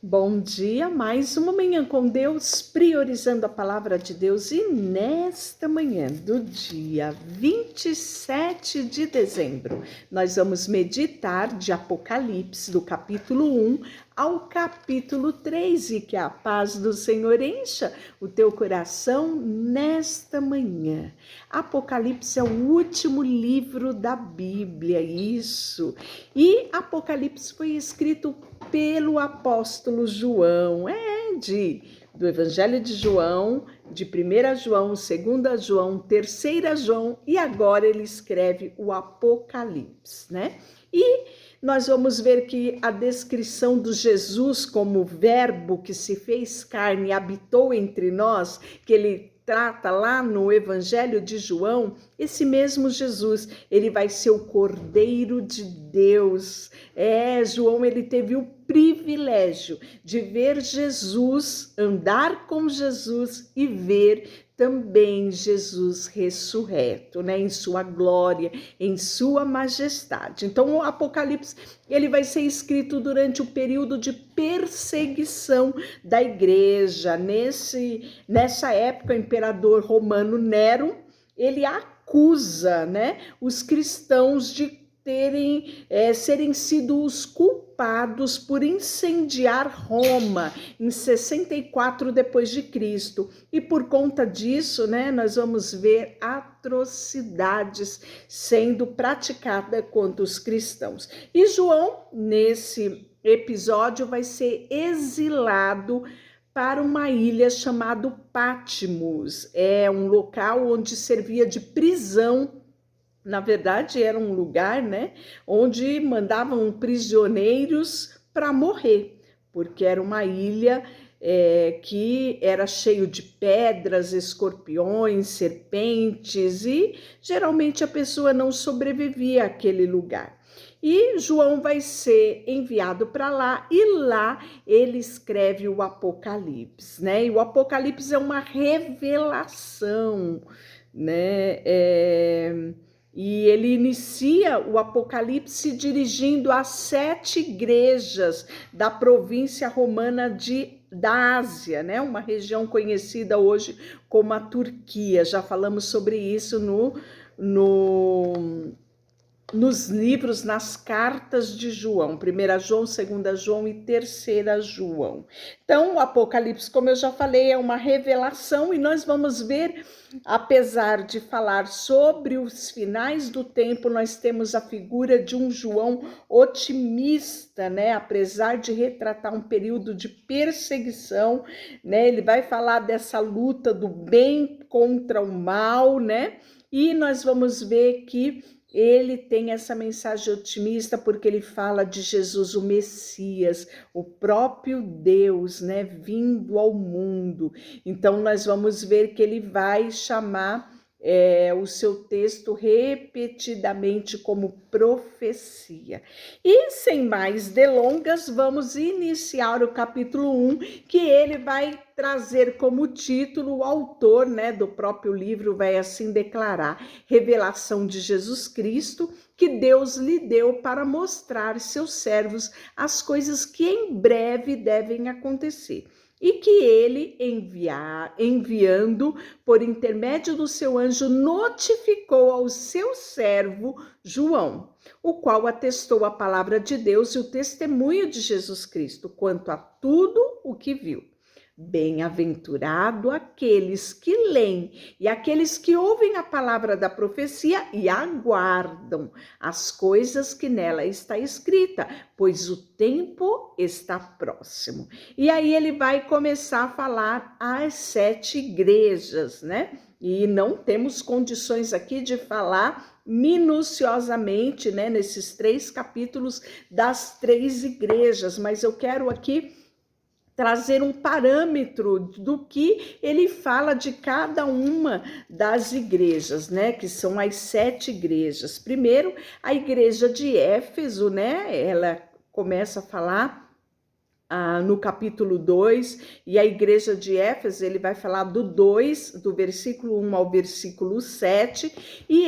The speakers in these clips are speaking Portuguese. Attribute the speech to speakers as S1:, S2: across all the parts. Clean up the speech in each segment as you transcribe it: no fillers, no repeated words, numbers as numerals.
S1: Bom dia, mais uma manhã com Deus, priorizando a palavra de Deus. E nesta manhã do dia 27 de dezembro, nós vamos meditar de Apocalipse, do capítulo 1 ao capítulo 3, e que a paz do Senhor encha o teu coração nesta manhã. Apocalipse é o último livro da Bíblia, isso. E Apocalipse foi escrito pelo apóstolo João, do Evangelho de João, de 1 João, 2 João, 3 João, e agora ele escreve o Apocalipse, né? E nós vamos ver que a descrição do Jesus como verbo que se fez carne e habitou entre nós, que ele trata lá no Evangelho de João, esse mesmo Jesus, ele vai ser o Cordeiro de Deus. João, ele teve o privilégio de ver Jesus, andar com Jesus e ver também Jesus ressurreto, né, em sua glória, em sua majestade. Então o Apocalipse, ele vai ser escrito durante o período de perseguição da igreja. Nessa época, o imperador romano Nero, ele acusa, né, os cristãos de serem sido os culpados por incendiar Roma em 64 depois de Cristo. E por conta disso, né, nós vamos ver atrocidades sendo praticadas contra os cristãos. E João, nesse episódio, vai ser exilado para uma ilha chamada Patmos. É um local onde servia de prisão. Na verdade, era um lugar, né, onde mandavam prisioneiros para morrer, porque era uma ilha que era cheio de pedras, escorpiões, serpentes, e geralmente a pessoa não sobrevivia àquele lugar. E João vai ser enviado para lá, e lá ele escreve o Apocalipse, né? E o Apocalipse é uma revelação, né? E ele inicia o Apocalipse dirigindo às 7 igrejas da província romana da Ásia, né? Uma região conhecida hoje como a Turquia. Já falamos sobre isso nos livros, nas cartas de João, 1 João, 2 João e 3 João. Então, o Apocalipse, como eu já falei, é uma revelação, e nós vamos ver, apesar de falar sobre os finais do tempo, nós temos a figura de um João otimista, né? Apesar de retratar um período de perseguição, né? Ele vai falar dessa luta do bem contra o mal, né? E nós vamos ver que ele tem essa mensagem otimista porque ele fala de Jesus, o Messias, o próprio Deus, né, vindo ao mundo. Então nós vamos ver que ele vai chamar o seu texto repetidamente como profecia. E sem mais delongas, vamos iniciar o capítulo 1, que ele vai trazer como título, o autor, né, do próprio livro vai assim declarar: revelação de Jesus Cristo, que Deus lhe deu para mostrar seus servos as coisas que em breve devem acontecer, e que ele, enviando por intermédio do seu anjo, notificou ao seu servo João, o qual atestou a palavra de Deus e o testemunho de Jesus Cristo quanto a tudo o que viu. Bem-aventurado aqueles que leem e aqueles que ouvem a palavra da profecia e aguardam as coisas que nela está escrita, pois o tempo está próximo. E aí ele vai começar a falar às 7 igrejas, né? E não temos condições aqui de falar minuciosamente, né, nesses 3 capítulos das 3 igrejas, mas eu quero aqui trazer um parâmetro do que ele fala de cada uma das igrejas, né? Que são as 7 igrejas. Primeiro, a igreja de Éfeso, né? Ela começa a falar no capítulo 2, e a igreja de Éfeso, ele vai falar do 2, do versículo 1 ao versículo 7, e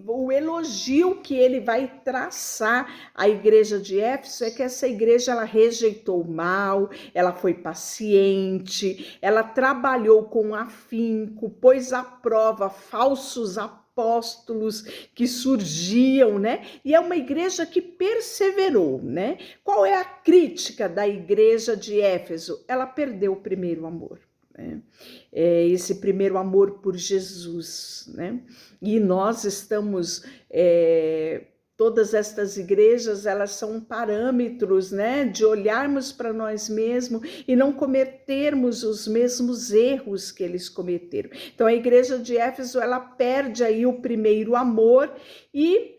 S1: o elogio que ele vai traçar à igreja de Éfeso é que essa igreja, ela rejeitou o mal, ela foi paciente, ela trabalhou com afinco, pôs à prova falsos apóstolos que surgiam, né? E é uma igreja que perseverou, né? Qual é a crítica da igreja de Éfeso? Ela perdeu o primeiro amor, né? Esse primeiro amor por Jesus, né? E nós estamos... todas estas igrejas, elas são parâmetros, né, de olharmos para nós mesmos e não cometermos os mesmos erros que eles cometeram. Então, a igreja de Éfeso, ela perde aí o primeiro amor e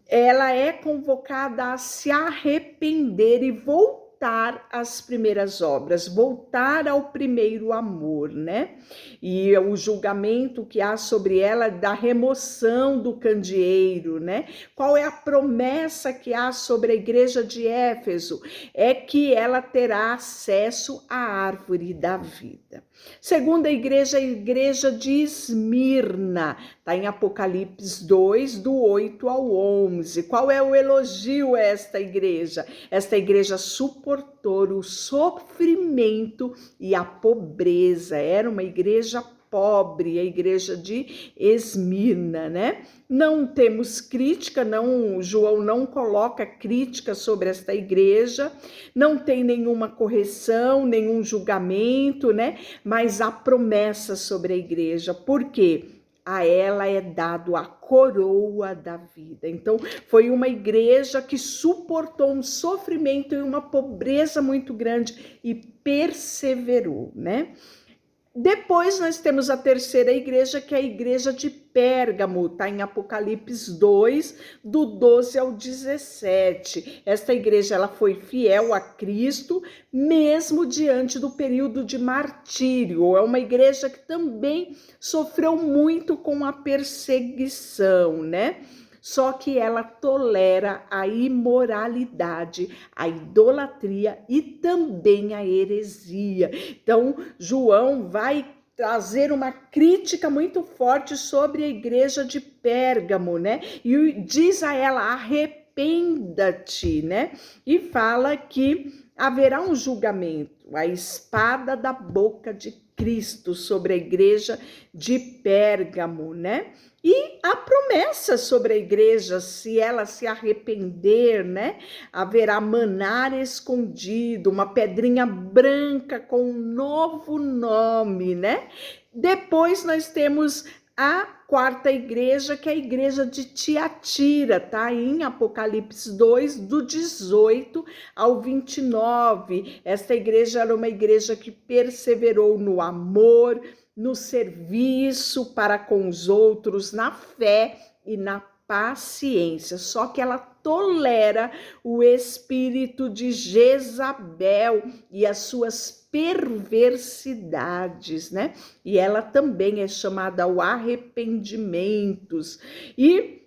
S1: ela é convocada a se arrepender e voltar às primeiras obras, voltar ao primeiro amor, né? E o julgamento que há sobre ela da remoção do candeeiro, né? Qual é a promessa que há sobre a igreja de Éfeso? É que ela terá acesso à árvore da vida. Segunda igreja, a igreja de Esmirna, está em Apocalipse 2, do 8 ao 11. Qual é o elogio a esta igreja? Esta igreja suportou o sofrimento e a pobreza. Era uma igreja pobre, a igreja de Esmirna, né? Não temos crítica, João não coloca crítica sobre esta igreja, não tem nenhuma correção, nenhum julgamento, né? Mas há promessa sobre a igreja. Por quê? A ela é dado a coroa da vida. Então, foi uma igreja que suportou um sofrimento e uma pobreza muito grande e perseverou, né? Depois nós temos a terceira igreja, que é a igreja de Pérgamo, está em Apocalipse 2, do 12 ao 17. Esta igreja, ela foi fiel a Cristo, mesmo diante do período de martírio. É uma igreja que também sofreu muito com a perseguição, né? Só que ela tolera a imoralidade, a idolatria e também a heresia. Então, João vai trazer uma crítica muito forte sobre a igreja de Pérgamo, né? E diz a ela: arrependa-te, né? E fala que haverá um julgamento, a espada da boca de Cristo sobre a igreja de Pérgamo, né? E a promessa sobre a igreja, se ela se arrepender, né? Haverá maná escondido, uma pedrinha branca com um novo nome, né? Depois nós temos a quarta igreja, que é a igreja de Tiatira, tá? Em Apocalipse 2, do 18 ao 29. Esta igreja era uma igreja que perseverou no amor, no serviço para com os outros, na fé e na paciência. Só que ela tolera o espírito de Jezabel e as suas perversidades, né? E ela também é chamada ao arrependimentos. E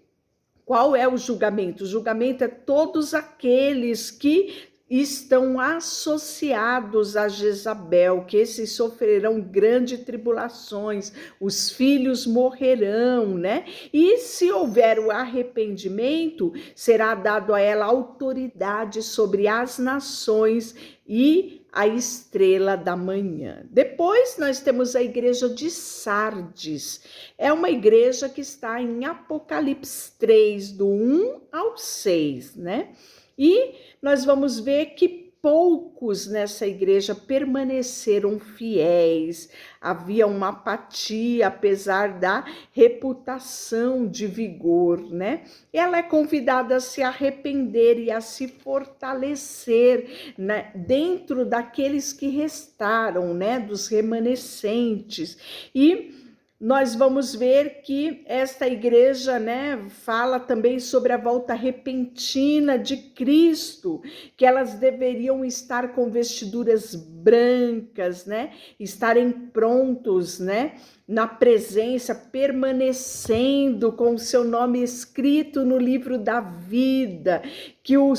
S1: qual é o julgamento? O julgamento é todos aqueles que estão associados a Jezabel, que esses sofrerão grandes tribulações, os filhos morrerão, né? E se houver o arrependimento, será dado a ela autoridade sobre as nações e a estrela da manhã. Depois nós temos a igreja de Sardes. É uma igreja que está em Apocalipse 3, do 1 ao 6, né? E nós vamos ver que poucos nessa igreja permaneceram fiéis, havia uma apatia, apesar da reputação de vigor, né? Ela é convidada a se arrepender e a se fortalecer, né, dentro daqueles que restaram, né, dos remanescentes. E nós vamos ver que esta igreja, né, fala também sobre a volta repentina de Cristo, que elas deveriam estar com vestiduras brancas, né, estarem prontos, né, na presença, permanecendo com o seu nome escrito no livro da vida, que o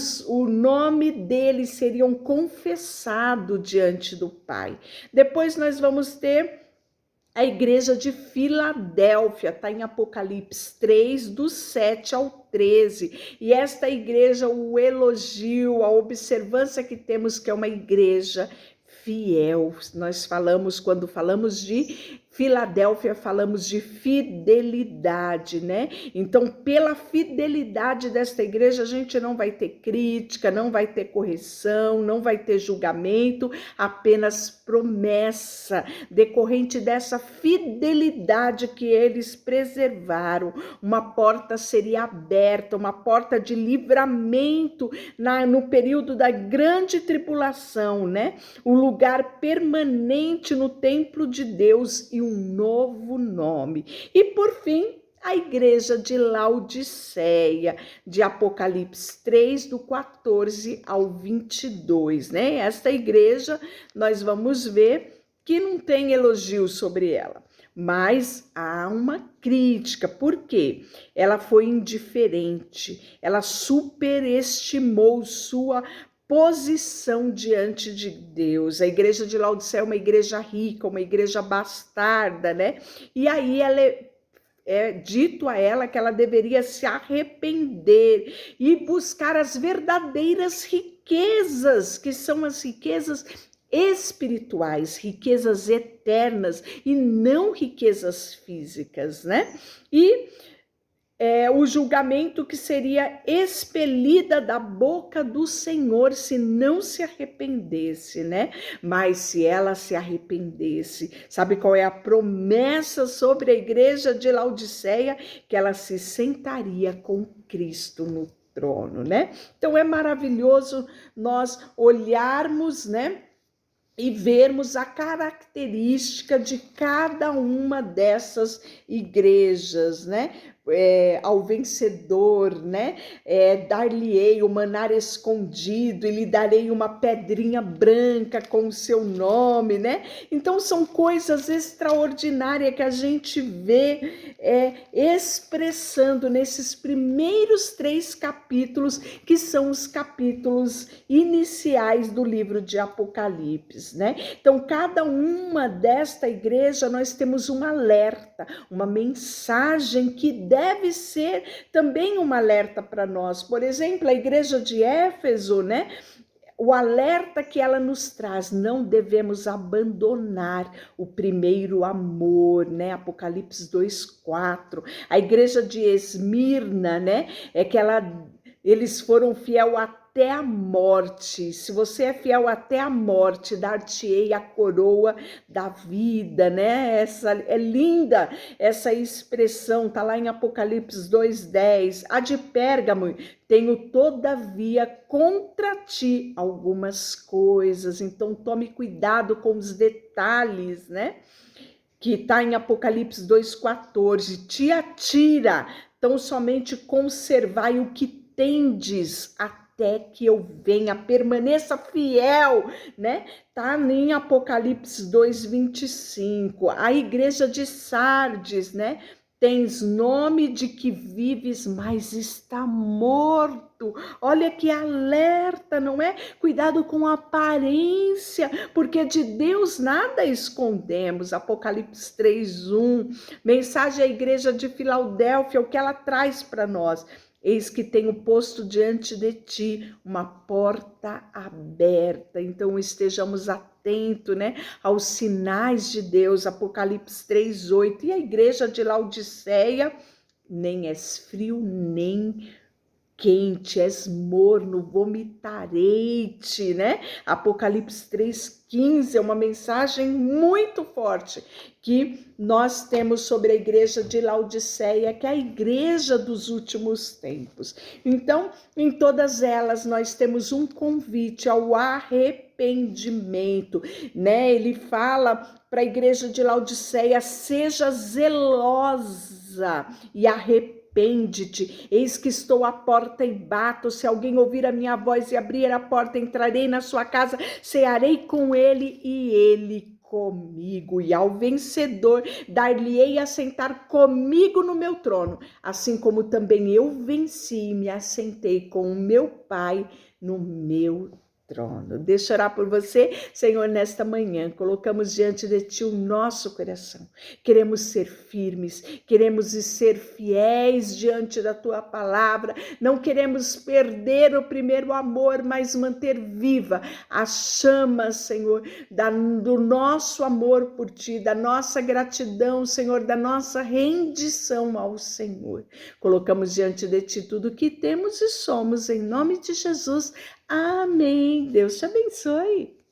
S1: nome deles seriam confessado diante do Pai. Depois nós vamos ter a igreja de Filadélfia, está em Apocalipse 3, do 7 ao 13. E esta igreja, o elogio, a observância que temos que é uma igreja fiel. Nós falamos, quando falamos de Filadélfia, falamos de fidelidade, né? Então, pela fidelidade desta igreja, a gente não vai ter crítica, não vai ter correção, não vai ter julgamento, apenas promessa decorrente dessa fidelidade que eles preservaram. Uma porta seria aberta, uma porta de livramento no período da grande tribulação, né? Um lugar permanente no templo de Deus e um novo nome. E por fim, a igreja de Laodiceia, de Apocalipse 3, do 14 ao 22, né? Esta igreja, nós vamos ver que não tem elogio sobre ela, mas há uma crítica. Por quê? Ela foi indiferente, ela superestimou sua posição diante de Deus. A igreja de Laodiceia é uma igreja rica, uma igreja bastarda, né? E aí ela é dito a ela que ela deveria se arrepender e buscar as verdadeiras riquezas, que são as riquezas espirituais, riquezas eternas e não riquezas físicas, né? E o julgamento que seria expelida da boca do Senhor se não se arrependesse, né? Mas se ela se arrependesse, sabe qual é a promessa sobre a igreja de Laodiceia? Que ela se sentaria com Cristo no trono, né? Então é maravilhoso nós olharmos, né, e vermos a característica de cada uma dessas igrejas, né? Ao vencedor, né? Dar-lhe-ei o maná escondido e lhe darei uma pedrinha branca com o seu nome, né? Então são coisas extraordinárias que a gente vê expressando nesses primeiros 3 capítulos, que são os capítulos iniciais do livro de Apocalipse, né? Então, cada uma desta igreja nós temos um alerta, uma mensagem que deve ser também um alerta para nós. Por exemplo, a igreja de Éfeso, né? O alerta que ela nos traz: não devemos abandonar o primeiro amor, né? Apocalipse 2:4. A igreja de Esmirna, né? Eles foram fiel até a morte. Se você é fiel até a morte, dar-te-ei a coroa da vida, né? É linda essa expressão, tá lá em Apocalipse 2:10. A de Pérgamo: tenho todavia contra ti algumas coisas. Então tome cuidado com os detalhes, né? Que está em Apocalipse 2:14. Tiatira, tão somente conservai o que tendes até que eu venha, permaneça fiel, né? Tá em Apocalipse 2:25. A igreja de Sardes, né? Tens nome de que vives, mas está morto. Olha que alerta, não é? Cuidado com a aparência, porque de Deus nada escondemos. Apocalipse 3:1. Mensagem à igreja de Filadélfia, o que ela traz para nós: eis que tenho posto diante de ti uma porta aberta. Então estejamos atentos, né, aos sinais de Deus. Apocalipse 3:8. E a igreja de Laodiceia: nem és frio, nem quente, és morno, vomitarei-te, né? Apocalipse 3:15 é uma mensagem muito forte que nós temos sobre a igreja de Laodiceia, que é a igreja dos últimos tempos. Então, em todas elas, nós temos um convite ao arrependimento, né? Ele fala para a igreja de Laodiceia: seja zelosa e arrepende-te. Eis que estou à porta e bato. Se alguém ouvir a minha voz e abrir a porta, entrarei na sua casa, cearei com ele e ele comigo. E ao vencedor dar-lhe-ei a sentar comigo no meu trono, assim como também eu venci e me assentei com o meu Pai no meu trono. Deixa eu orar por você, Senhor, nesta manhã. Colocamos diante de Ti o nosso coração. Queremos ser firmes, queremos ser fiéis diante da Tua palavra. Não queremos perder o primeiro amor, mas manter viva a chama, Senhor, do nosso amor por Ti, da nossa gratidão, Senhor, da nossa rendição ao Senhor. Colocamos diante de Ti tudo o que temos e somos, em nome de Jesus. Amém. Deus te abençoe.